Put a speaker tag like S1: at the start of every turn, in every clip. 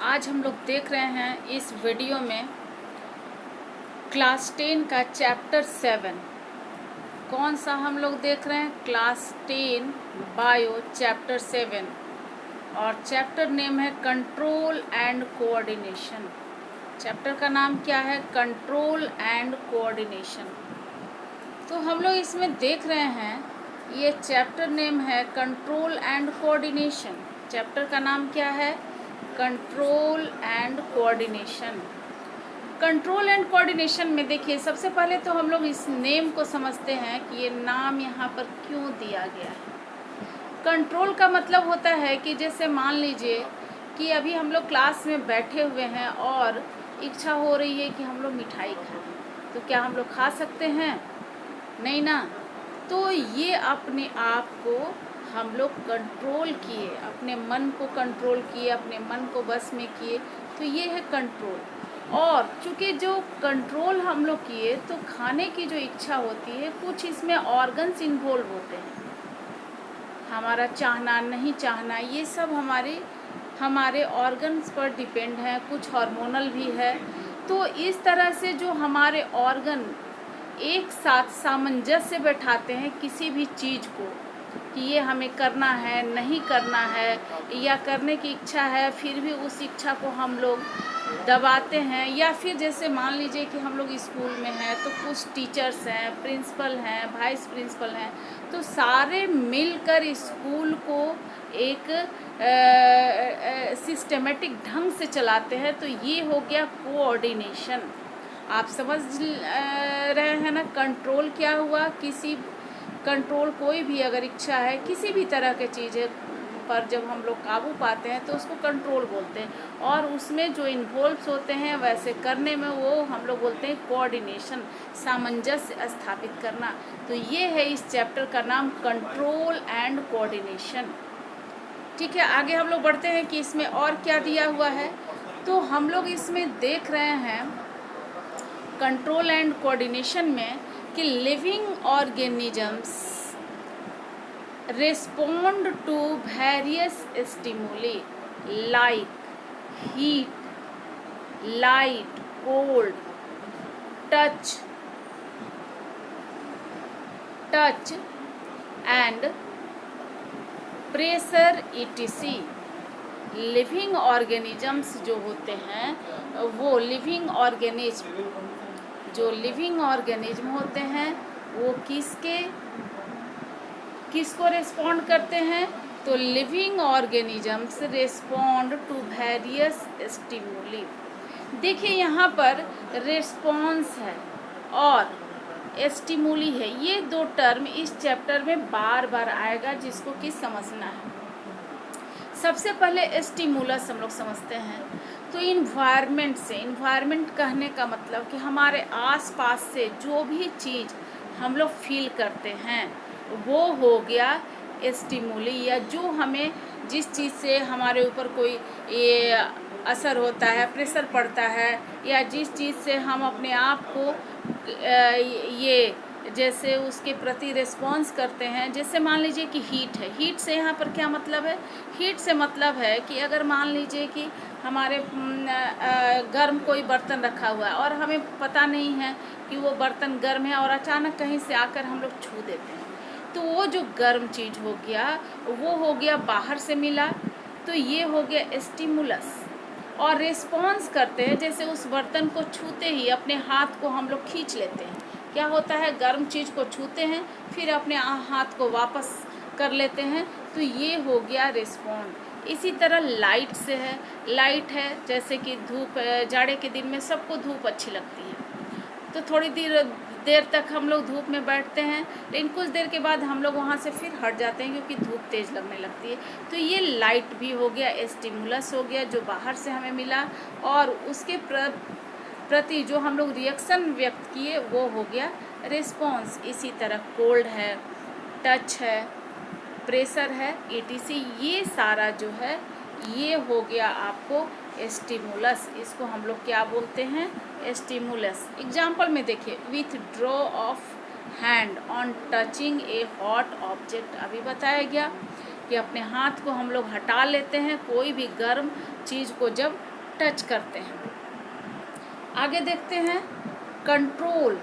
S1: आज हम लोग देख रहे हैं इस वीडियो में क्लास 10 का चैप्टर 7। कौन सा हम लोग देख रहे हैं? क्लास 10 बायो चैप्टर 7 और चैप्टर नेम है कंट्रोल एंड कोऑर्डिनेशन। चैप्टर का नाम क्या है? Control and coordination. तो हम लोग इसमें देख रहे हैं ये चैप्टर नेम है कंट्रोल एंड कोऑर्डिनेशन। चैप्टर का नाम क्या है? Control and coordination. Control and coordination में देखिए, सबसे पहले तो हम लोग इस नेम को समझते हैं कि ये नाम यहाँ पर क्यों दिया गया है। कंट्रोल का मतलब होता है कि जैसे मान लीजिए कि अभी हम लोग क्लास में बैठे हुए हैं और इच्छा हो रही है कि हम लोग मिठाई खाएं, तो क्या हम लोग खा सकते हैं? नहीं ना। तो ये अपने आप को हम लोग कंट्रोल किए, अपने मन को कंट्रोल किए, अपने मन को बस में किए, तो ये है कंट्रोल। और चूँकि जो कंट्रोल हम लोग किए तो खाने की जो इच्छा होती है, कुछ इसमें ऑर्गन्स इन्वॉल्व होते हैं। हमारा चाहना नहीं चाहना ये सब हमारे ऑर्गन्स पर डिपेंड है। कुछ हार्मोनल भी है। तो इस तरह से जो हमारे ऑर्गन एक साथ सामंजस्य बैठाते हैं किसी भी चीज़ को कि ये हमें करना है, नहीं करना है, या करने की इच्छा है फिर भी उस इच्छा को हम लोग दबाते हैं। या फिर जैसे मान लीजिए कि हम लोग स्कूल में हैं तो कुछ टीचर्स हैं, प्रिंसिपल हैं, वाइस प्रिंसिपल हैं, तो सारे मिलकर स्कूल को एक सिस्टमेटिक ढंग से चलाते हैं। तो ये हो गया कोऑर्डिनेशन। आप समझ रहे हैं ना? कंट्रोल क्या हुआ? कंट्रोल कोई भी अगर इच्छा है किसी भी तरह के चीज़ पर जब हम लोग काबू पाते हैं तो उसको कंट्रोल बोलते हैं। और उसमें जो इन्वॉल्व्स होते हैं वैसे करने में वो हम लोग बोलते हैं कोऑर्डिनेशन, सामंजस्य स्थापित करना। तो ये है इस चैप्टर का नाम, कंट्रोल एंड कोऑर्डिनेशन। ठीक है, आगे हम लोग बढ़ते हैं कि इसमें और क्या दिया हुआ है। तो हम लोग इसमें देख रहे हैं कंट्रोल एंड कोऑर्डिनेशन में कि living organisms respond to various stimuli like heat, light, cold, touch and pressure etc. Living organisms जो होते हैं वो जो लिविंग ऑर्गेनिज्म होते हैं वो किसको रेस्पॉन्ड करते हैं? तो living organisms respond to various stimuli. देखिए यहाँ पर रेस्पॉन्स है और स्टिमुली है, ये दो टर्म इस चैप्टर में बार बार आएगा जिसको कि समझना है। सबसे पहले स्टिमुलस हम लोग समझते हैं। तो इन्वायरमेंट से, इन्वायरमेंट कहने का मतलब कि हमारे आसपास से जो भी चीज़ हम लोग फील करते हैं वो हो गया स्टिमुली, या जो हमें जिस चीज़ से हमारे ऊपर कोई ये असर होता है, प्रेशर पड़ता है, या जिस चीज़ से हम अपने आप को ये जैसे उसके प्रति रिस्पॉन्स करते हैं। जैसे मान लीजिए कि हीट है। हीट से यहाँ पर क्या मतलब है? हीट से मतलब है कि अगर मान लीजिए कि हमारे गर्म कोई बर्तन रखा हुआ है और हमें पता नहीं है कि वो बर्तन गर्म है और अचानक कहीं से आकर हम लोग छू देते हैं, तो वो जो गर्म चीज़ हो गया वो हो गया बाहर से मिला, तो ये हो गया स्टिमुलस। और रिस्पॉन्स करते हैं, जैसे उस बर्तन को छूते ही अपने हाथ को हम लोग खींच लेते हैं। क्या होता है? गर्म चीज़ को छूते हैं फिर अपने हाथ को वापस कर लेते हैं, तो ये हो गया रिस्पॉन्ड। इसी तरह लाइट से है। लाइट है जैसे कि धूप, जाड़े के दिन में सबको धूप अच्छी लगती है, तो थोड़ी देर तक हम लोग धूप में बैठते हैं, लेकिन कुछ देर के बाद हम लोग वहाँ से फिर हट जाते हैं क्योंकि धूप तेज़ लगने लगती है। तो ये लाइट भी हो गया, स्टिमुलस हो गया जो बाहर से हमें मिला, और उसके प्रति जो हम लोग रिएक्शन व्यक्त किए वो हो गया रिस्पॉन्स। इसी तरह कोल्ड है, टच है, प्रेशर है, etc. ये सारा जो है ये हो गया आपको स्टिमुलस। इसको हम लोग क्या बोलते हैं? स्टिमुलस। एग्जाम्पल में देखिए, withdraw of hand on touching a hot object. अभी बताया गया कि अपने हाथ को हम लोग हटा लेते हैं कोई भी गर्म चीज़ को जब टच करते हैं। आगे देखते हैं control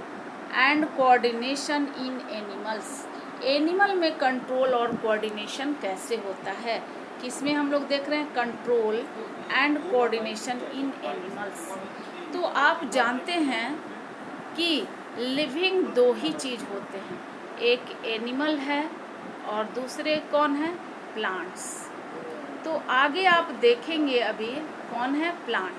S1: and coordination in animals. Animal में कंट्रोल और कोऑर्डिनेशन कैसे होता है, किसमें हम लोग देख रहे हैं control and coordination in animals. तो आप जानते हैं कि लिविंग दो ही चीज़ होते हैं, एक एनिमल है और दूसरे कौन है, प्लांट्स। तो आगे आप देखेंगे अभी कौन है, प्लांट।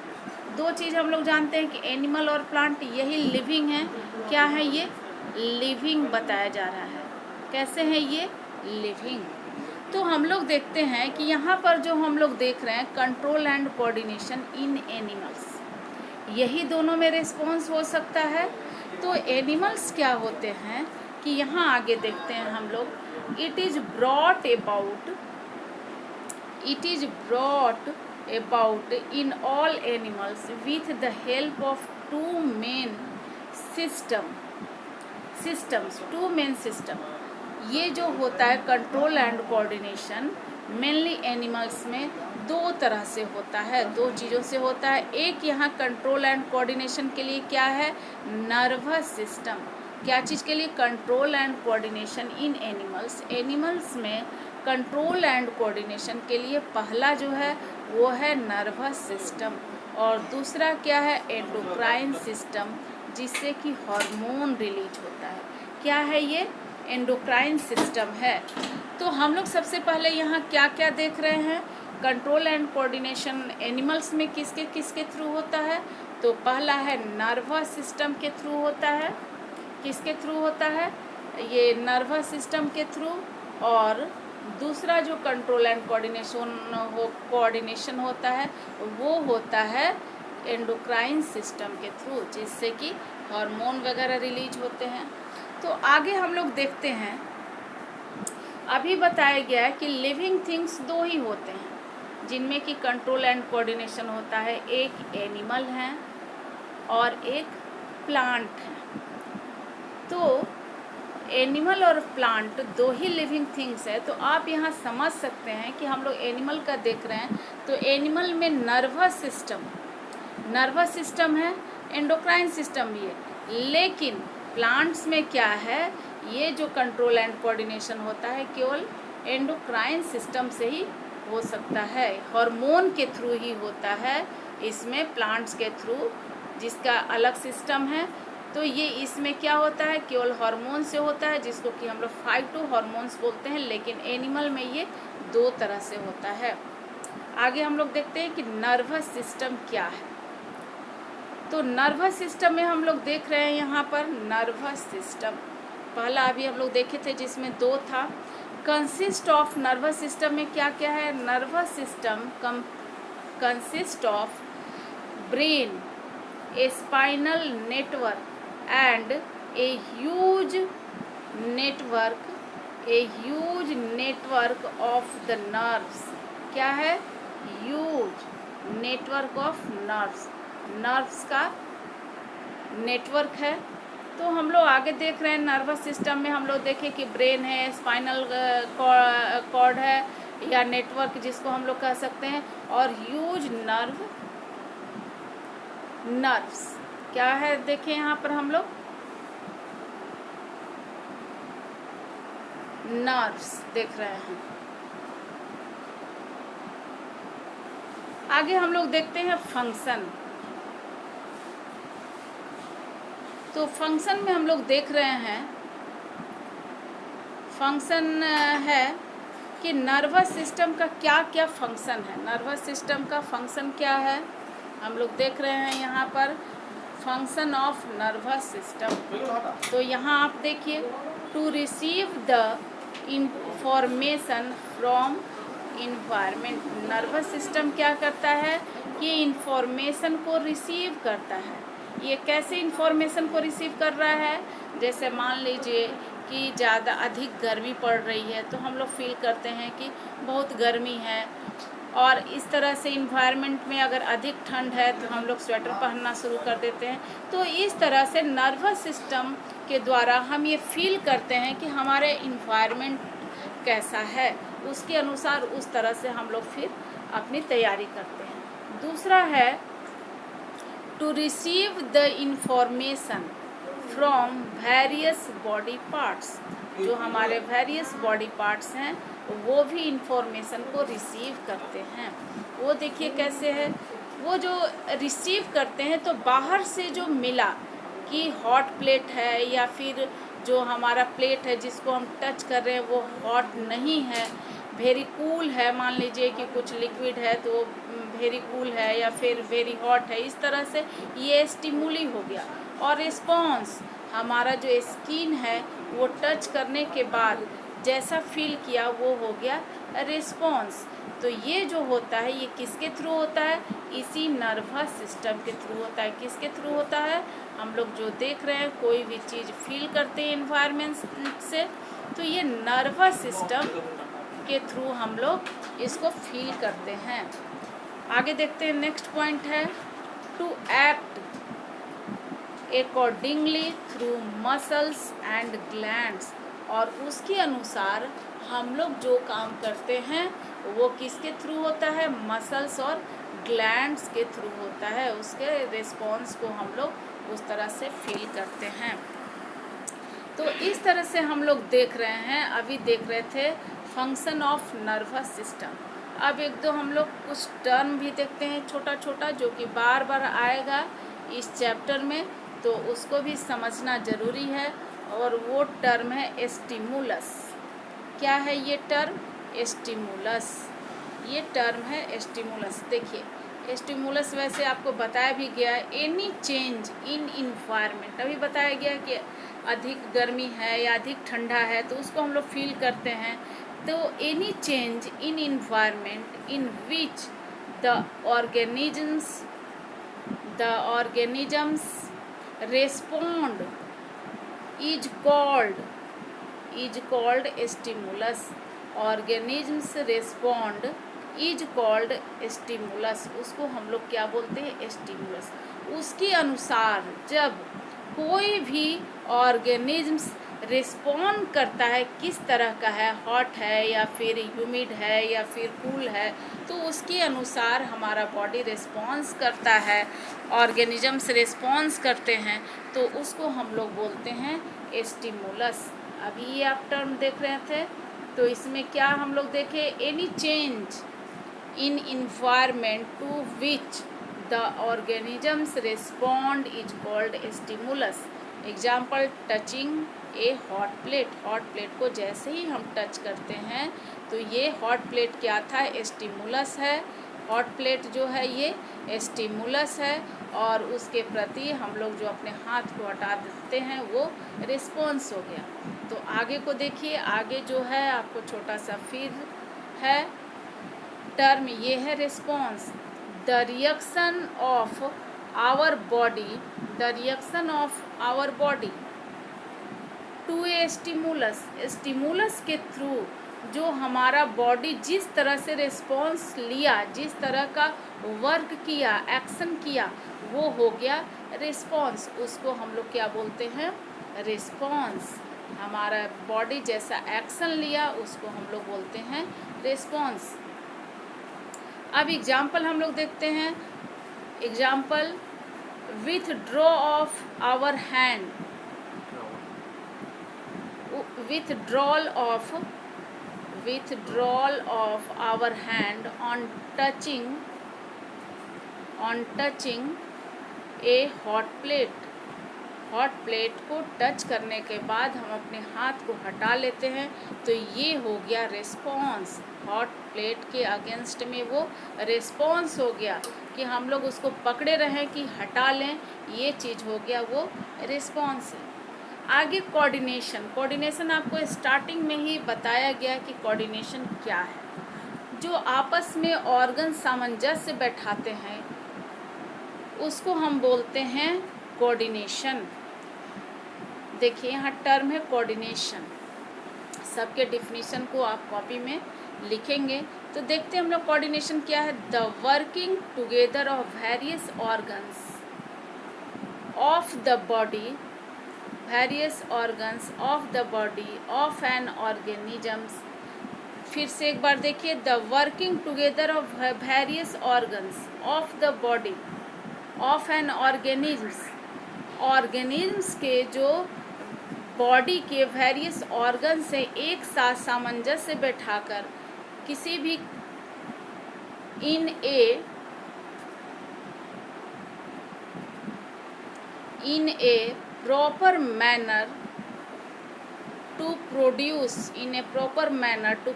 S1: दो चीज़ हम लोग जानते हैं कि एनिमल और प्लांट यही लिविंग है। क्या है ये, लिविंग बताया जा रहा है। कैसे है ये, लिविंग। तो हम लोग देखते हैं कि यहाँ पर जो हम लोग देख रहे हैं control and coordination in animals, यही दोनों में रिस्पॉन्स हो सकता है। तो एनिमल्स क्या होते हैं कि यहाँ आगे देखते हैं हम लोग, it is brought about in all animals with the help of two main system. ये जो होता है control and coordination mainly animals में दो तरह से होता है, दो चीज़ों से होता है। एक यहाँ कंट्रोल एंड कोऑर्डिनेशन के लिए क्या है, नर्वस सिस्टम। क्या चीज़ के लिए, control and coordination in animals. Animals में कंट्रोल एंड कोऑर्डिनेशन के लिए पहला जो है वो है नर्वस सिस्टम, और दूसरा क्या है, एंडोक्राइन सिस्टम, जिससे कि हार्मोन रिलीज होता है। क्या है ये, एंडोक्राइन सिस्टम है। तो हम लोग सबसे पहले यहाँ क्या क्या देख रहे हैं, कंट्रोल एंड कोऑर्डिनेशन एनिमल्स में किसके किसके थ्रू होता है। तो पहला है नर्वस सिस्टम के थ्रू होता है। किसके थ्रू होता है, ये नर्वस सिस्टम के थ्रू। और दूसरा जो कंट्रोल एंड कोऑर्डिनेशन होता है वो होता है एंडोक्राइन सिस्टम के थ्रू, जिससे कि हार्मोन वगैरह रिलीज होते हैं। तो आगे हम लोग देखते हैं, अभी बताया गया है कि लिविंग थिंग्स दो ही होते हैं जिनमें कि कंट्रोल एंड कोऑर्डिनेशन होता है, एक एनिमल है और एक प्लांट है। तो एनिमल और प्लांट दो ही लिविंग थिंग्स है। तो आप यहाँ समझ सकते हैं कि हम लोग एनिमल का देख रहे हैं, तो एनिमल में नर्वस सिस्टम है, एंडोक्राइन सिस्टम भी है। लेकिन प्लांट्स में क्या है, ये जो कंट्रोल एंड कोऑर्डिनेशन होता है केवल एंडोक्राइन सिस्टम से ही हो सकता है, हार्मोन के थ्रू ही होता है। इसमें प्लांट्स के थ्रू, जिसका अलग सिस्टम है, तो ये इसमें क्या होता है, केवल हार्मोन से होता है, जिसको कि हम लोग फाइटो हार्मोन्स बोलते हैं। लेकिन एनिमल में ये दो तरह से होता है। आगे हम लोग देखते हैं कि नर्वस सिस्टम क्या है। तो नर्वस सिस्टम में हम लोग देख रहे हैं यहाँ पर नर्वस सिस्टम, पहला अभी हम लोग देखे थे जिसमें दो था। कंसिस्ट ऑफ नर्वस सिस्टम में क्या क्या है, nervous system consist of brain, A spinal network and a huge network of the nerves। क्या है, huge network of nerves का नेटवर्क है। तो हम लोग आगे देख रहे हैं नर्वस सिस्टम में हम लोग देखें कि ब्रेन है, स्पाइनल कॉर्ड है या नेटवर्क जिसको हम लोग कह सकते हैं, और ह्यूज नर्व्स क्या है, देखें यहाँ पर हम लोग नर्व्स देख रहे हैं। आगे हम लोग देखते हैं फंक्शन। तो फंक्शन में हम लोग देख रहे हैं, फंक्शन है कि नर्वस सिस्टम का क्या क्या फंक्शन है। नर्वस सिस्टम का फंक्शन क्या है, हम लोग देख रहे हैं यहाँ पर फंक्शन ऑफ नर्वस सिस्टम। तो यहाँ आप देखिए, to receive the information from environment. Nervous system क्या करता है कि इंफॉर्मेशन को रिसीव करता है। ये कैसे इंफॉर्मेशन को रिसीव कर रहा है, जैसे मान लीजिए कि ज़्यादा अधिक गर्मी पड़ रही है तो हम लोग फील करते हैं कि बहुत गर्मी है, और इस तरह से इन्वायरमेंट में अगर अधिक ठंड है तो हम लोग स्वेटर पहनना शुरू कर देते हैं। तो इस तरह से नर्वस सिस्टम के द्वारा हम ये फील करते हैं कि हमारे इन्वायरमेंट कैसा है, उसके अनुसार उस तरह से हम लोग फिर अपनी तैयारी करते हैं। दूसरा है to receive the information from various body parts. जो हमारे वेरियस बॉडी पार्ट्स हैं वो भी इंफॉर्मेशन को रिसीव करते हैं। वो देखिए कैसे है, वो जो रिसीव करते हैं तो बाहर से जो मिला कि हॉट प्लेट है या फिर जो हमारा प्लेट है जिसको हम टच कर रहे हैं वो हॉट नहीं है, वेरी कूल है, मान लीजिए कि कुछ लिक्विड है तो वेरी कूल है या फिर वेरी हॉट है, इस तरह से ये स्टिमुली हो गया। और रिस्पॉन्स, हमारा जो स्किन है वो टच करने के बाद जैसा फील किया वो हो गया रिस्पॉन्स। तो ये जो होता है ये किसके थ्रू होता है, इसी नर्वस सिस्टम के थ्रू होता है। किसके थ्रू होता है, हम लोग जो देख रहे हैं कोई भी चीज़ फील करते हैं एनवायरनमेंट से, तो ये नर्वस सिस्टम के थ्रू हम लोग इसको फील करते हैं। आगे देखते हैं, नेक्स्ट पॉइंट है to act accordingly through muscles and glands. और उसके अनुसार हम लोग जो काम करते हैं वो किसके थ्रू होता है, मसल्स और ग्लैंड्स के थ्रू होता है। उसके रिस्पॉन्स को हम लोग उस तरह से फील करते हैं। तो इस तरह से हम लोग देख रहे हैं, अभी देख रहे थे फंक्शन ऑफ नर्वस सिस्टम। अब एक दो हम लोग कुछ टर्म भी देखते हैं छोटा छोटा, जो कि बार बार आएगा इस चैप्टर में, तो उसको भी समझना ज़रूरी है। और वो टर्म है स्टिमुलस। क्या है ये टर्म, स्टिमुलस। ये टर्म है स्टिमुलस। देखिए स्टिमुलस वैसे आपको बताया भी गया है, एनी चेंज इन इन्वायरमेंट। अभी बताया गया कि अधिक गर्मी है या अधिक ठंडा है तो उसको हम लोग फील करते हैं। तो any change in environment in which the organisms respond is called stimulus। organisms respond is called stimulus। उसको हम लोग क्या बोलते हैं, स्टिमुलस। उसके अनुसार जब कोई भी ऑर्गेनिज्म्स रिस्पॉन्ड करता है, किस तरह का है, हॉट है या फिर ह्यूमिड है या फिर कूल है, तो उसके अनुसार हमारा बॉडी रिस्पॉन्स करता है, ऑर्गेनिजम्स रिस्पॉन्स करते हैं, तो उसको हम लोग बोलते हैं स्टिमुलस। अभी ये आप टर्म देख रहे थे, तो इसमें क्या हम लोग देखें, any change in environment to which the organisms respond is called stimulus. Example, touching a hot plate. Hot plate को जैसे ही हम टच करते हैं तो ये हॉट प्लेट क्या था, स्टिमुलस है। हॉट प्लेट जो है ये स्टिमुलस है, और उसके प्रति हम लोग जो अपने हाथ को हटा देते हैं वो रिस्पॉन्स हो गया। तो आगे को देखिए, आगे जो है आपको छोटा सा फिर है टर्म, ये है response. The reaction of our body to a stimulus. Stimulus के थ्रू जो हमारा बॉडी जिस तरह से रिस्पॉन्स लिया, जिस तरह का वर्क किया, एक्शन किया, वो हो गया रिस्पॉन्स। उसको हम लोग क्या बोलते हैं, रिस्पॉन्स। हमारा बॉडी जैसा एक्शन लिया उसको हम लोग बोलते हैं रिस्पॉन्स। अब एग्जाम्पल हम लोग देखते हैं। Example, withdraw of our hand, withdrawal of our hand on touching a hot plate। Hot plate को टच करने के बाद हम अपने हाथ को हटा लेते हैं, तो ये हो गया रिस्पॉन्स। हॉट प्लेट के अगेंस्ट में वो रिस्पॉन्स हो गया कि हम लोग उसको पकड़े रहें कि हटा लें, ये चीज़ हो गया, वो रिस्पॉन्स है। आगे कोऑर्डिनेशन आपको स्टार्टिंग में ही बताया गया कि कोऑर्डिनेशन क्या है। जो आपस में ऑर्गन सामंजस्य बैठाते हैं उसको हम बोलते हैं कोऑर्डिनेशन। देखिए यहाँ टर्म है कोऑर्डिनेशन, सबके डिफिनीशन को आप कॉपी में लिखेंगे। तो देखते हैं हम लोग कोऑर्डिनेशन क्या है। The working together of various organs of the body of an organisms. फिर से एक बार देखिए, the working together of various organs of the body of an organisms के जो बॉडी के वेरियस ऑर्गन से एक साथ सामंजस्य बैठाकर किसी भी इन ए proper manner to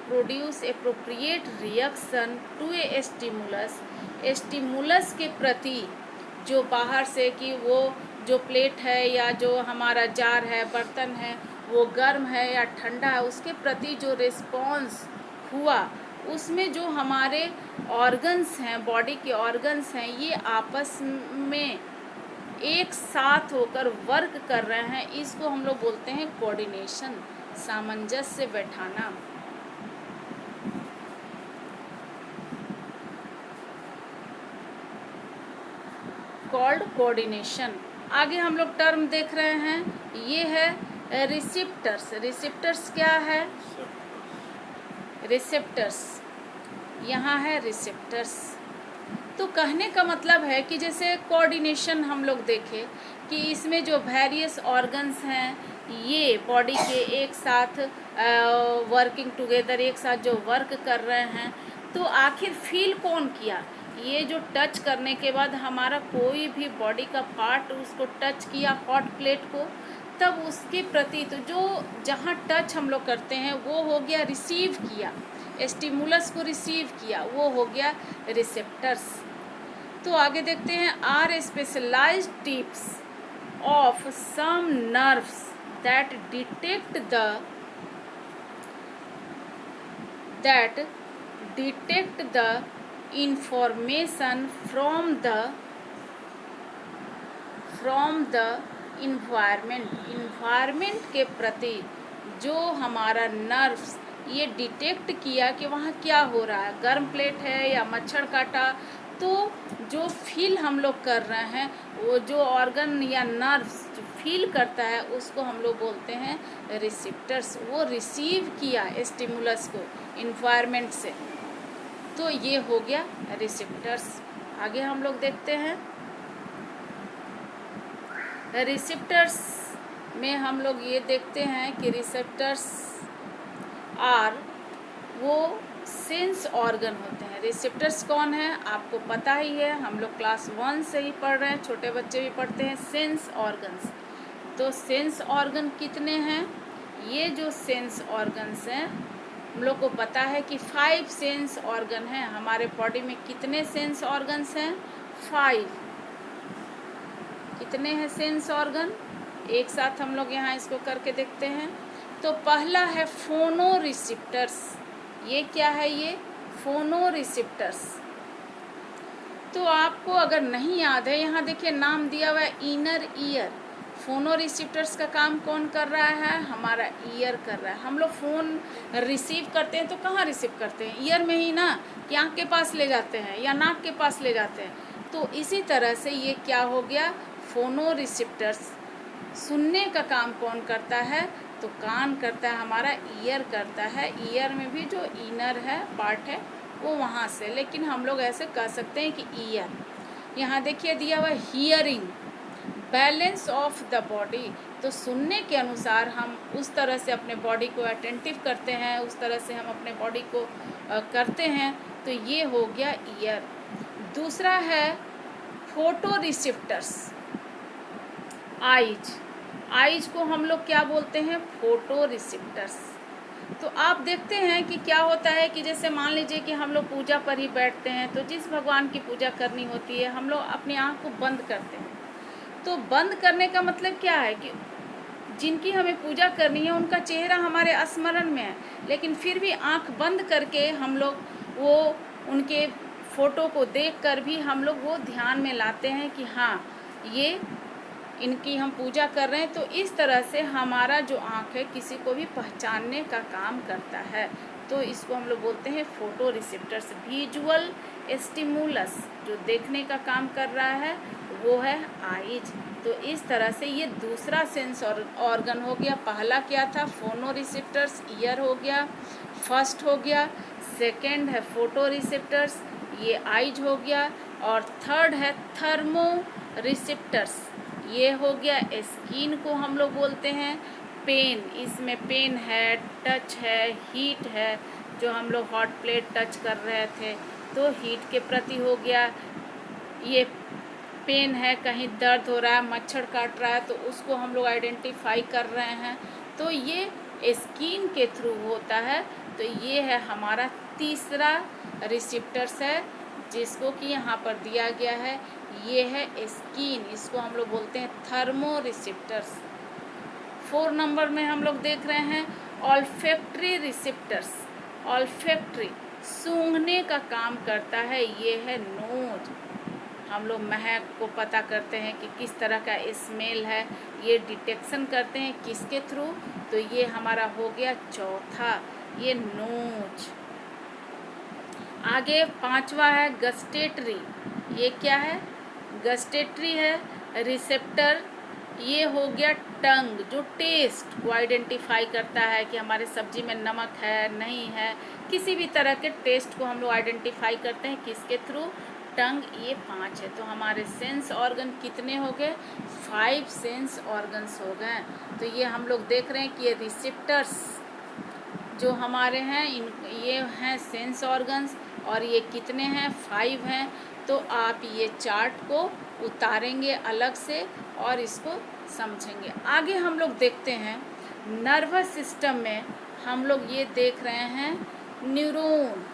S1: produce appropriate reaction to a stimulus के प्रति जो बाहर से कि वो जो प्लेट है या जो हमारा जार है, बर्तन है, वो गर्म है या ठंडा है, उसके प्रति जो रिस्पॉन्स हुआ, उसमें जो हमारे ऑर्गन्स हैं, बॉडी के ऑर्गन्स हैं, ये आपस में एक साथ होकर वर्क कर रहे हैं, इसको हम लोग बोलते हैं कोऑर्डिनेशन, सामंजस्य बैठाना। Called coordination. आगे हम लोग टर्म देख रहे हैं, ये है रिसेप्टर्स। रिसेप्टर्स क्या है? रिसेप्टर्स, यहाँ है रिसेप्टर्स। तो कहने का मतलब है कि जैसे कोऑर्डिनेशन हम लोग देखें कि इसमें जो वेरियस ऑर्गन्स हैं, ये बॉडी के एक साथ वर्किंग टुगेदर, एक साथ जो वर्क कर रहे हैं, तो आखिर फील कौन किया? ये जो टच करने के बाद हमारा कोई भी बॉडी का पार्ट उसको टच किया हॉट प्लेट को, तब उसके प्रति तो जो जहाँ टच हम लोग करते हैं वो हो गया रिसीव किया, स्टिमुलस को रिसीव किया, वो हो गया रिसेप्टर्स। तो आगे देखते हैं, are specialized tips of some nerves that detect the information from the environment के प्रति जो हमारा नर्व्स ये डिटेक्ट किया कि वहाँ क्या हो रहा है, गर्म प्लेट है या मच्छर काटा, तो जो फील हम लोग कर रहे हैं, वो जो ऑर्गन या नर्व्स जो फील करता है उसको हम लोग बोलते हैं रिसेप्टर्स। वो रिसीव किया स्टिमुलस को इन्वायरमेंट से, तो ये हो गया रिसेप्टर्स। आगे हम लोग देखते हैं, रिसेप्टर्स में हम लोग ये देखते हैं कि रिसेप्टर्स आर वो सेंस ऑर्गन होते हैं। रिसेप्टर्स कौन है आपको पता ही है, हम लोग क्लास 1 से ही पढ़ रहे हैं, छोटे बच्चे भी पढ़ते हैं सेंस ऑर्गन्स। तो सेंस ऑर्गन कितने हैं? ये जो सेंस ऑर्गन्स हैं हम लोग को पता है कि 5 सेंस ऑर्गन हैं हमारे बॉडी में। कितने सेंस ऑर्गन्स हैं? 5। कितने हैं सेंस ऑर्गन? एक साथ हम लोग यहाँ इसको करके देखते हैं। तो पहला है फोनो रिसेप्टर्स। ये क्या है? ये फोनो रिसेप्टर्स। तो आपको अगर नहीं याद है, यहाँ देखिए नाम दिया हुआ है इनर ईयर। फोनो रिसेप्टर्स का काम कौन कर रहा है? हमारा ईयर कर रहा है। हम लोग फ़ोन रिसीव करते हैं तो कहाँ रिसीव करते हैं? ईयर में ही ना, कि आँख के पास ले जाते हैं या नाक के पास ले जाते हैं। तो इसी तरह से ये क्या हो गया? फोनो रिसेप्टर्स। सुनने का काम कौन करता है? तो कान करता है, हमारा ईयर करता है। ईयर में भी जो इनर है पार्ट है वो वहाँ से, लेकिन हम लोग ऐसे कह सकते हैं कि ईयर। यहाँ देखिए दिया हुआ hearing, balance of the body. तो सुनने के अनुसार हम उस तरह से अपने बॉडी को अटेंटिव करते हैं, उस तरह से हम अपने बॉडी को करते हैं। तो ये हो गया ईयर। दूसरा है फोटो रिसेप्टर्स, आइज। आइज को हम लोग क्या बोलते हैं? Photo receptors. तो आप देखते हैं कि क्या होता है कि जैसे मान लीजिए कि हम लोग पूजा पर ही बैठते हैं, तो जिस भगवान की पूजा करनी होती है हम लोग अपनी आँख को बंद करते हैं। तो बंद करने का मतलब क्या है कि जिनकी हमें पूजा करनी है उनका चेहरा हमारे स्मरण में है, लेकिन फिर भी आँख बंद करके हम लोग वो उनके फ़ोटो को देखकर भी हम लोग वो ध्यान में लाते हैं कि हाँ ये इनकी हम पूजा कर रहे हैं। तो इस तरह से हमारा जो आँख है किसी को भी पहचानने का काम करता है। तो इसको हम लोग बोलते हैं फोटो रिसेप्टर्स। विजुअल स्टिमुलस जो देखने का काम कर रहा है वो है आइज। तो इस तरह से ये दूसरा सेंस ऑर्गन हो गया। पहला क्या था? फोनो रिसेप्टर्स, ईयर हो गया, फर्स्ट हो गया। सेकंड है फोटो रिसेप्टर्स, ये आइज हो गया। और थर्ड है थर्मो रिसेप्टर्स, ये हो गया स्किन को हम लोग बोलते हैं पेन, इसमें पेन है, टच है, हीट है, जो हम लोग हॉट प्लेट टच कर रहे थे तो हीट के प्रति हो गया। ये पेन है, कहीं दर्द हो रहा है, मच्छर काट रहा है तो उसको हम लोग आइडेंटिफाई कर रहे हैं, तो ये स्किन के थ्रू होता है। तो ये है हमारा तीसरा रिसेप्टर्स है जिसको कि यहाँ पर दिया गया है, ये है स्किन, इसको हम लोग बोलते हैं थर्मो रिसेप्टर्स। 4 नंबर में हम लोग देख रहे हैं ऑल्फैक्टरी रिसेप्टर्स। ऑल्फैक्टरी सूंघने का काम करता है, ये है नोज, हम लोग महक को पता करते हैं कि किस तरह का स्मेल है, ये डिटेक्शन करते हैं किसके थ्रू, तो ये हमारा हो गया चौथा, ये नोज। आगे 5वां है गस्टेटरी, ये क्या है, गस्टेटरी है रिसेप्टर, ये हो गया टंग, जो टेस्ट को आइडेंटिफाई करता है कि हमारे सब्जी में नमक है नहीं है, किसी भी तरह के टेस्ट को हम लोग आइडेंटिफाई करते हैं किसके थ्रू, टंग। ये 5 है। तो हमारे सेंस ऑर्गन कितने हो गए, 5 सेंस ऑर्गन्स हो गए। तो ये हम लोग देख रहे हैं कि ये रिसेप्टर्स जो हमारे हैं ये हैं सेंस ऑर्गन्स, और ये कितने हैं, 5 हैं। तो आप ये चार्ट को उतारेंगे अलग से और इसको समझेंगे। आगे हम लोग देखते हैं नर्वस सिस्टम में हम लोग ये देख रहे हैं न्यूरॉन।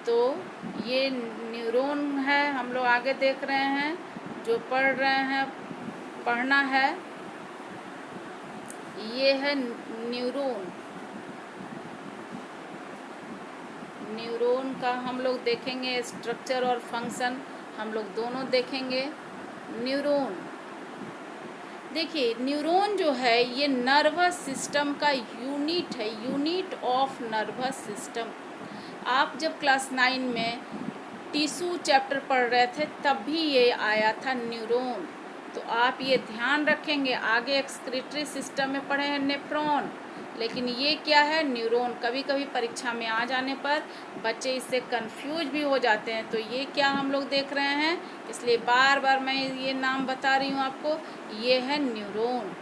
S1: तो ये न्यूरॉन है, हम लोग आगे देख रहे हैं, जो पढ़ रहे हैं पढ़ना है, ये है न्यूरॉन। न्यूरॉन का हम लोग देखेंगे स्ट्रक्चर और फंक्शन, हम लोग दोनों देखेंगे। न्यूरॉन देखिए, न्यूरॉन जो है ये नर्वस सिस्टम का यूनिट है, यूनिट ऑफ नर्वस सिस्टम। आप जब क्लास 9 में टिश्यू चैप्टर पढ़ रहे थे तब भी ये आया था न्यूरॉन, तो आप ये ध्यान रखेंगे। आगे एक्सक्रीटरी सिस्टम में पढ़े हैं नेफ्रॉन, लेकिन ये क्या है, न्यूरॉन। कभी कभी परीक्षा में आ जाने पर बच्चे इससे कंफ्यूज भी हो जाते हैं, तो ये क्या हम लोग देख रहे हैं, इसलिए बार बार मैं ये नाम बता रही हूँ आपको, ये है neuron.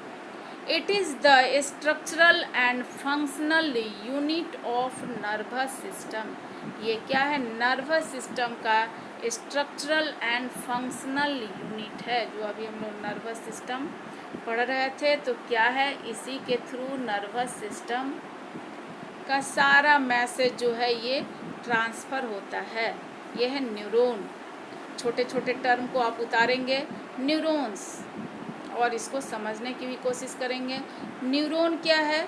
S1: It is the structural and functional unit of nervous system. ये क्या है, नर्वस सिस्टम का स्ट्रक्चरल एंड फंक्शनल यूनिट है। जो अभी हम लोग नर्वस सिस्टम पढ़ रहे थे तो क्या है, इसी के थ्रू नर्वस सिस्टम का सारा मैसेज जो है ये ट्रांसफ़र होता है। ये है न्यूरॉन। छोटे छोटे टर्म को आप उतारेंगे न्यूरॉन्स और इसको समझने की भी कोशिश करेंगे। न्यूरॉन क्या है,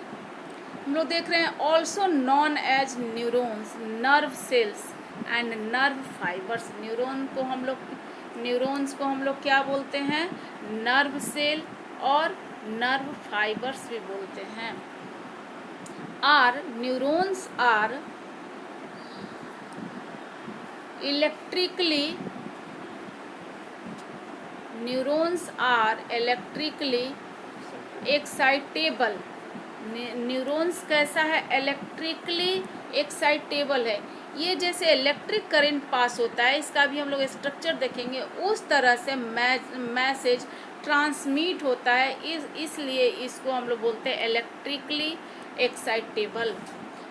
S1: हम लोग देख रहे हैं also known as neurons, nerve cells and nerve fibers. Neurons को हम लोग क्या बोलते हैं, नर्व सेल और नर्व फाइबर्स भी बोलते हैं। Neurons are electrically excitable. Neurons कैसा है, इलेक्ट्रिकली एक्साइटेबल है। ये जैसे इलेक्ट्रिक करंट पास होता है, इसका भी हम लोग स्ट्रक्चर देखेंगे, उस तरह से मैसेज ट्रांसमिट होता है, इसलिए इसको हम लोग बोलते हैं electrically excitable.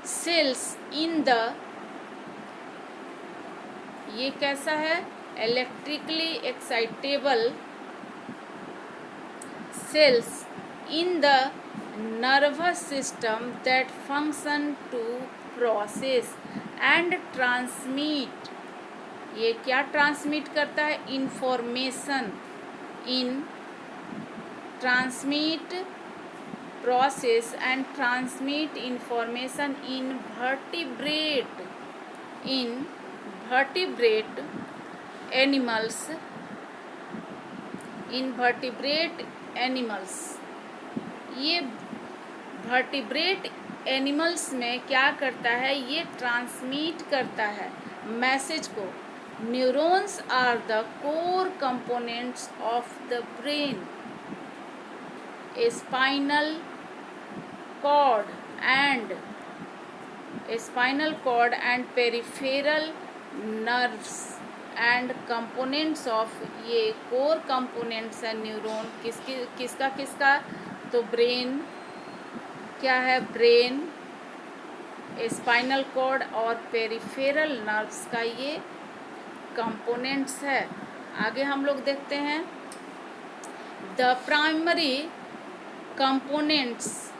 S1: Cells in the, ये कैसा है, electrically excitable cells in the nervous system that function to process and transmit। ये क्या ट्रांसमिट करता है, information in transmit process and transmit information in vertebrate animals. ये वर्टिब्रेट एनिमल्स में क्या करता है, ये ट्रांसमिट करता है मैसेज को। Neurons are the core components of the brain. Spinal cord and peripheral nerves and components of, ये कोर कंपोनेंट्स है न्यूरॉन किसका किसका, तो ब्रेन, क्या है, ब्रेन, स्पाइनल कॉर्ड और पेरिफेरल नर्व्स का ये कंपोनेंट्स है। आगे हम लोग देखते हैं, the primary components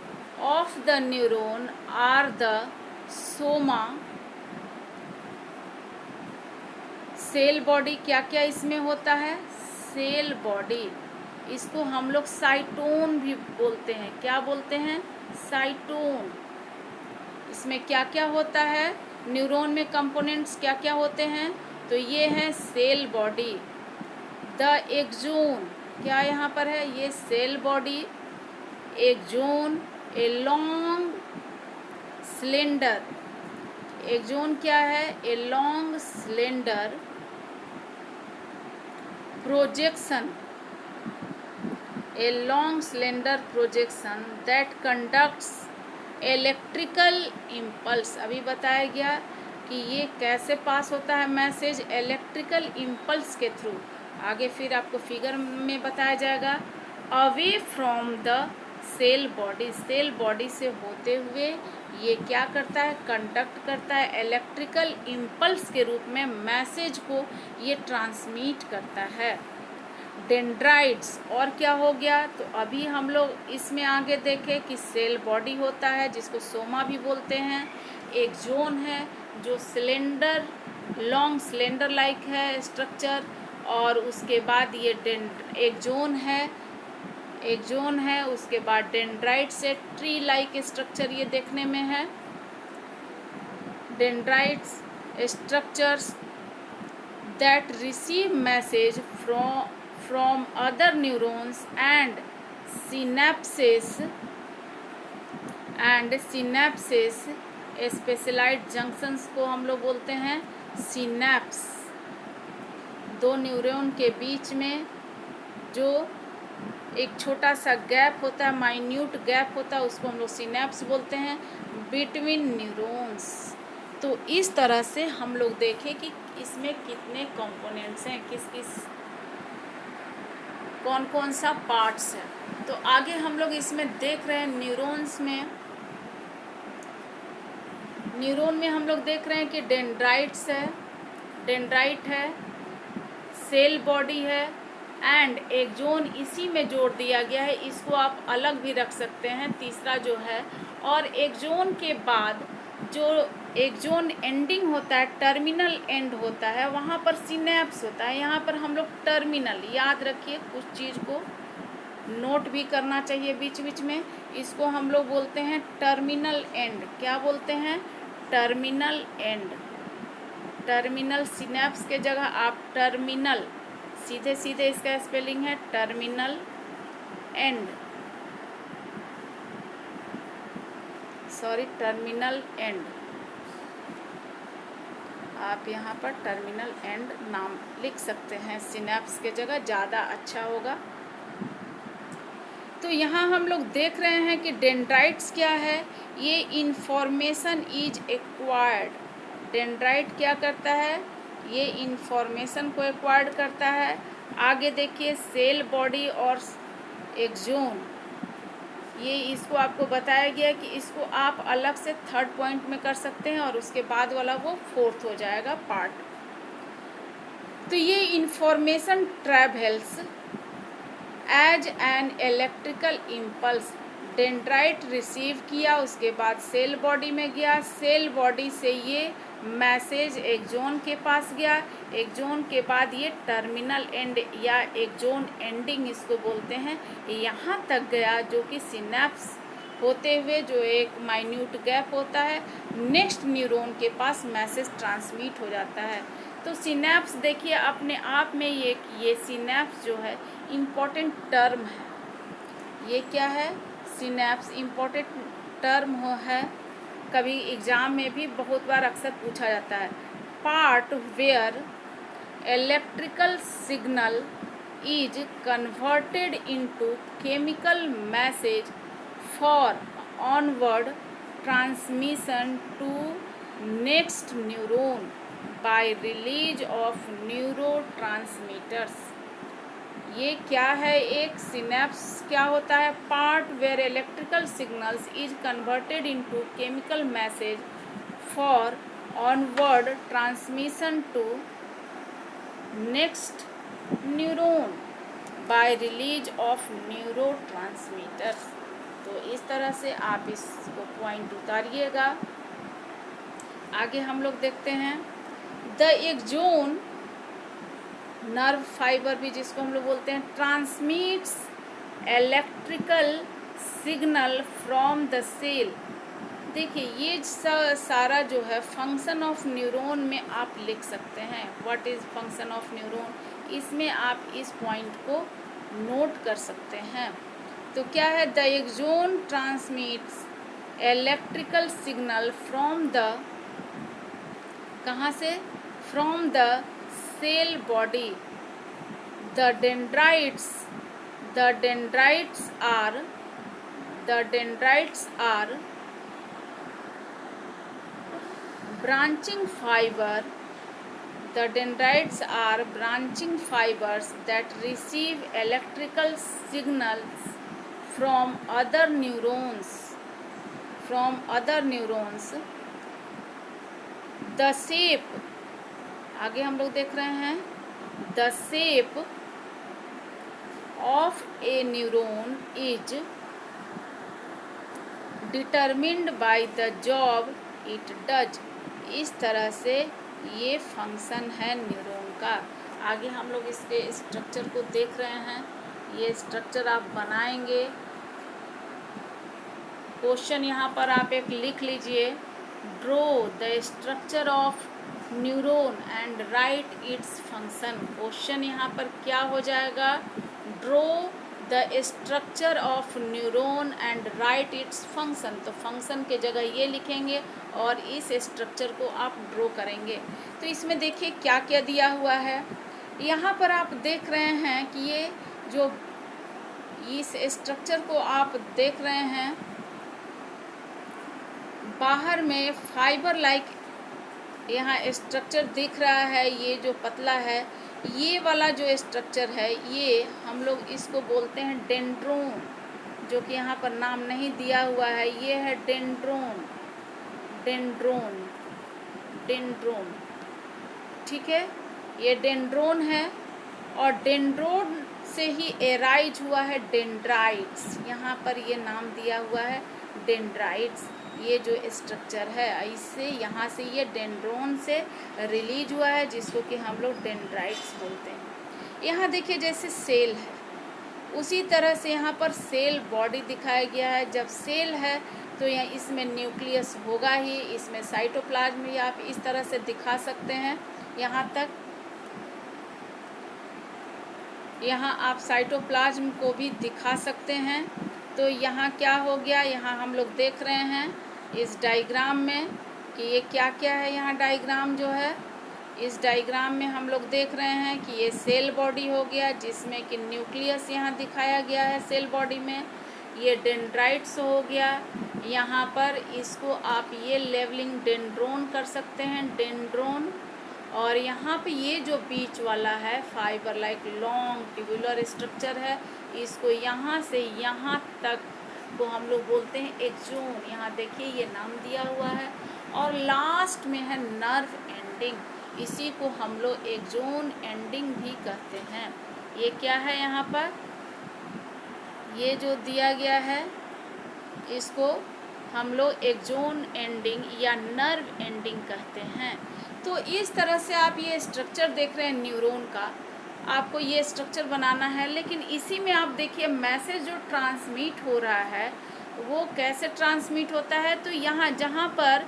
S1: of the neuron are the soma, cell body, क्या क्या इसमें होता है, सेल बॉडी, इसको हम लोग साइटोन भी बोलते हैं, क्या बोलते हैं, साइटोन। इसमें क्या क्या होता है, न्यूरॉन में कंपोनेंट्स क्या क्या होते हैं, तो ये है सेल बॉडी, द एक्सोन, क्या यहाँ पर है, ये cell body, axon, a long cylinder, axon क्या है, a long cylinder projection, a long slender projection that conducts electrical impulse, अभी बताया गया कि ये कैसे पास होता है मैसेज, इलेक्ट्रिकल इम्पल्स के थ्रू। आगे फिर आपको फिगर में बताया जाएगा, away from the cell body, cell body से होते हुए ये क्या करता है, कंडक्ट करता है, इलेक्ट्रिकल इम्पल्स के रूप में मैसेज को ये ट्रांसमिट करता है। डेंड्राइट्स, और क्या हो गया, तो अभी हम लोग इसमें आगे देखें कि सेल बॉडी होता है जिसको सोमा भी बोलते हैं, एक जोन है जो सिलेंडर, लॉन्ग सिलेंडर लाइक है स्ट्रक्चर, और उसके बाद ये एक जोन है, उसके बाद डेंड्राइट से ट्री लाइक स्ट्रक्चर ये देखने में है, dendrites structures that receive message from other neurons and synapses specialized junctions को हम लोग बोलते हैं सिनैप्स। दो न्यूरॉन के बीच में जो एक छोटा सा गैप होता है, माइन्यूट गैप होता है, उसको हम लोग सिनैप्स बोलते हैं, बिटवीन न्यूरॉन्स। तो इस तरह से हम लोग देखें कि इसमें कितने कंपोनेंट्स हैं, कौन कौन सा पार्ट्स है। तो आगे हम लोग इसमें देख रहे हैं न्यूरॉन में हम लोग देख रहे हैं कि डेंड्राइट है, सेल बॉडी है एंड एक जोन इसी में जोड़ दिया गया है, इसको आप अलग भी रख सकते हैं, तीसरा जो है। और एक जोन के बाद जो एक जोन एंडिंग होता है, टर्मिनल एंड होता है, वहाँ पर सिनैप्स होता है। यहाँ पर हम लोग टर्मिनल, याद रखिए, कुछ चीज़ को नोट भी करना चाहिए बीच बीच में, इसको हम लोग बोलते हैं टर्मिनल एंड। क्या बोलते हैं, टर्मिनल एंड। टर्मिनल सिनैप्स के जगह आप टर्मिनल, सीधे सीधे इसका स्पेलिंग है टर्मिनल एंड, टर्मिनल एंड, आप यहाँ पर टर्मिनल एंड नाम लिख सकते हैं, सिनैप्स के जगह ज़्यादा अच्छा होगा। तो यहाँ हम लोग देख रहे हैं कि डेंड्राइट्स क्या है, ये इंफॉर्मेशन इज एक्वायर्ड। डेंड्राइट क्या करता है, ये इंफॉर्मेशन को एक्वायर्ड करता है। आगे देखिए, सेल बॉडी और एक जोन, ये इसको आपको बताया गया कि इसको आप अलग से थर्ड पॉइंट में कर सकते हैं और उसके बाद वाला वो फोर्थ हो जाएगा पार्ट। तो ये information travels as an electrical impulse, dendrite receive किया, उसके बाद सेल बॉडी में गया, सेल बॉडी से ये मैसेज एक जोन के पास गया, एक जोन के बाद ये टर्मिनल एंड या एक जोन एंडिंग इसको बोलते हैं, यहाँ तक गया, जो कि सिनैप्स होते हुए जो एक माइन्यूट गैप होता है, नेक्स्ट न्यूरॉन के पास मैसेज ट्रांसमिट हो जाता है। तो सिनैप्स देखिए अपने आप में ये सिनैप्स जो है इम्पोर्टेंट टर्म है। ये क्या है, सिनैप्स इम्पोर्टेंट टर्म है, कभी एग्ज़ाम में भी बहुत बार अक्सर पूछा जाता है। Part where electrical signal is converted into chemical message for onward transmission to next neuron. By release of neurotransmitters. ये क्या है, एक सिनेप्स क्या होता है, part where electrical signals is converted into chemical message for onward transmission to next neuron by release of neurotransmitters. तो इस तरह से आप इसको पॉइंट उतारिएगा। आगे हम लोग देखते हैं द एक्सोन नर्व फाइबर भी जिसको हम लोग बोलते हैं transmits electrical signal from the cell. देखिए ये सारा जो है फंक्शन ऑफ न्यूरॉन में आप लिख सकते हैं, what is function of neuron, इसमें आप इस पॉइंट को नोट कर सकते हैं। तो क्या है, the axon transmits electrical signal from the, कहाँ से, from the cell body. The dendrites are branching fibers that receive electrical signals from other neurons. The shape, आगे हम लोग देख रहे हैं, the shape of a neuron is determined by the job it does। इस तरह से ये फंक्शन है न्यूरॉन का। आगे हम लोग इसके स्ट्रक्चर को देख रहे हैं। ये स्ट्रक्चर आप बनाएंगे। क्वेश्चन यहाँ पर आप एक लिख लीजिए, draw the structure of neuron and right its function. Question यहाँ पर क्या हो जाएगा, draw the structure of neuron and right its function. तो फंक्शन के जगह ये लिखेंगे और इस स्ट्रक्चर को आप ड्रॉ करेंगे। तो इसमें देखिए क्या क्या दिया हुआ है। यहाँ पर आप देख रहे हैं कि ये जो इस स्ट्रक्चर को आप देख रहे हैं, बाहर में फाइबर लाइक यहाँ स्ट्रक्चर दिख रहा है। ये जो पतला है, ये वाला जो स्ट्रक्चर है, ये हम लोग इसको बोलते हैं डेंड्रोन, जो कि यहाँ पर नाम नहीं दिया हुआ है। ये है डेंड्रोन। ठीक है, ये डेंड्रोन है और डेंड्रोन से ही एराइज हुआ है डेंड्राइट्स। यहाँ पर ये नाम दिया हुआ है डेंड्राइट्स। ये जो स्ट्रक्चर है, इससे यहाँ से ये डेंड्रोन से रिलीज हुआ है, जिसको कि हम लोग डेंड्राइट्स बोलते हैं। यहाँ देखिए जैसे सेल है, उसी तरह से यहाँ पर सेल बॉडी दिखाया गया है। जब सेल है तो यहाँ इसमें न्यूक्लियस होगा ही, इसमें साइटोप्लाज्म भी आप इस तरह से दिखा सकते हैं। यहाँ तक, यहाँ आप साइटोप्लाज्म को भी दिखा सकते हैं। तो यहाँ क्या हो गया, यहाँ हम लोग देख रहे हैं इस डायग्राम में कि ये क्या क्या है। यहाँ डायग्राम जो है, इस डायग्राम में हम लोग देख रहे हैं कि ये सेल बॉडी हो गया, जिसमें कि न्यूक्लियस यहाँ दिखाया गया है सेल बॉडी में। ये डेंड्राइट्स हो गया। यहाँ पर इसको आप ये लेवलिंग डेंड्रोन कर सकते हैं, डेंड्रोन। और यहाँ पे ये जो बीच वाला है fibre like long tubular structure है, इसको यहाँ से यहाँ तक को हम लोग बोलते हैं एक्सोन। यहाँ देखिए ये नाम दिया हुआ है। और लास्ट में है नर्व एंडिंग, इसी को हम लोग एक्सोन एंडिंग भी कहते हैं। ये क्या है, यहाँ पर ये जो दिया गया है, इसको हम लोग एक्सोन एंडिंग या नर्व एंडिंग कहते हैं। तो इस तरह से आप ये स्ट्रक्चर देख रहे हैं न्यूरॉन का, आपको ये स्ट्रक्चर बनाना है। लेकिन इसी में आप देखिए मैसेज जो ट्रांसमिट हो रहा है वो कैसे ट्रांसमिट होता है। तो यहाँ जहाँ पर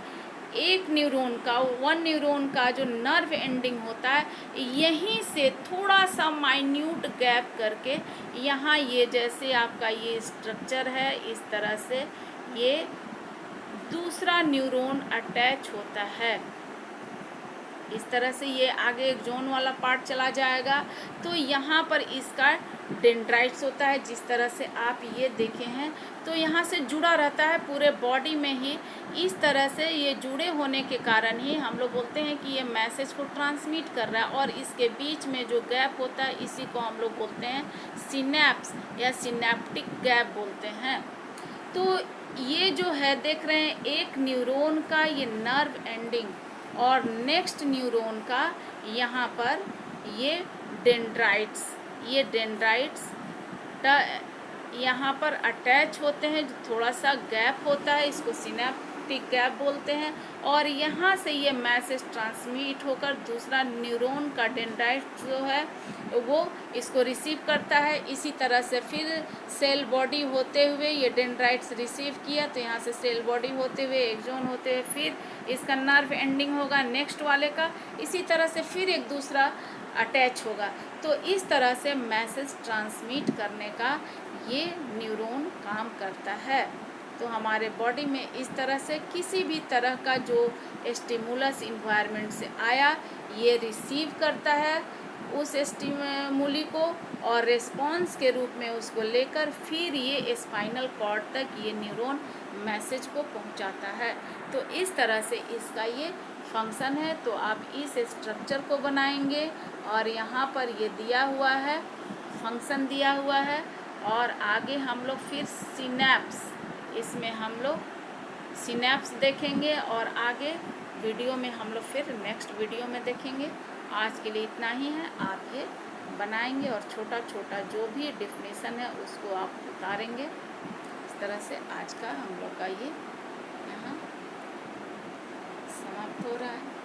S1: एक न्यूरॉन का, वन न्यूरॉन का जो नर्व एंडिंग होता है, यहीं से थोड़ा सा माइन्यूट गैप करके यहाँ ये जैसे आपका ये स्ट्रक्चर है, इस तरह से ये दूसरा न्यूरॉन अटैच होता है। इस तरह से ये आगे एक जोन वाला पार्ट चला जाएगा। तो यहाँ पर इसका डेंड्राइट्स होता है, जिस तरह से आप ये देखे हैं। तो यहाँ से जुड़ा रहता है पूरे बॉडी में ही। इस तरह से ये जुड़े होने के कारण ही हम लोग बोलते हैं कि ये मैसेज को ट्रांसमिट कर रहा है। और इसके बीच में जो गैप होता है, इसी को हम लोग बोलते हैं सिनेप्स या सिनेप्टिक गैप बोलते हैं। तो ये जो है देख रहे हैं, एक न्यूरॉन का ये नर्व एंडिंग और नेक्स्ट न्यूरॉन का यहाँ पर ये डेंड्राइट्स यहाँ पर अटैच होते हैं। थोड़ा सा गैप होता है, इसको सिनेप्टिक गैप बोलते हैं। और यहाँ से ये मैसेज ट्रांसमिट होकर दूसरा न्यूरॉन का डेंड्राइट जो है वो इसको रिसीव करता है। इसी तरह से फिर सेल बॉडी होते हुए ये डेंड्राइट्स रिसीव किया, तो यहाँ से सेल बॉडी होते हुए एक्सॉन होते हुए फिर इसका नर्व एंडिंग होगा नेक्स्ट वाले का। इसी तरह से फिर एक दूसरा अटैच होगा। तो इस तरह से मैसेज ट्रांसमिट करने का ये न्यूरॉन काम करता है। तो हमारे बॉडी में इस तरह से किसी भी तरह का जो स्टिमुलस इन्वायरमेंट से आया, ये रिसीव करता है उस स्टिमुली को और रिस्पॉन्स के रूप में उसको लेकर फिर ये स्पाइनल कॉर्ड तक ये न्यूरॉन मैसेज को पहुंचाता है। तो इस तरह से इसका ये फंक्शन है। तो आप इस स्ट्रक्चर को बनाएंगे और यहाँ पर ये दिया हुआ है, फंक्शन दिया हुआ है। और आगे हम लोग फिर सिनेप्स, इसमें हम लोग सिनेप्स देखेंगे और आगे वीडियो में हम लोग फिर नेक्स्ट वीडियो में देखेंगे। आज के लिए इतना ही है। आप ये बनाएंगे और छोटा छोटा जो भी डेफिनेशन है उसको आप उतारेंगे। इस तरह से आज का हम लोग का ये यहाँ समाप्त हो रहा है।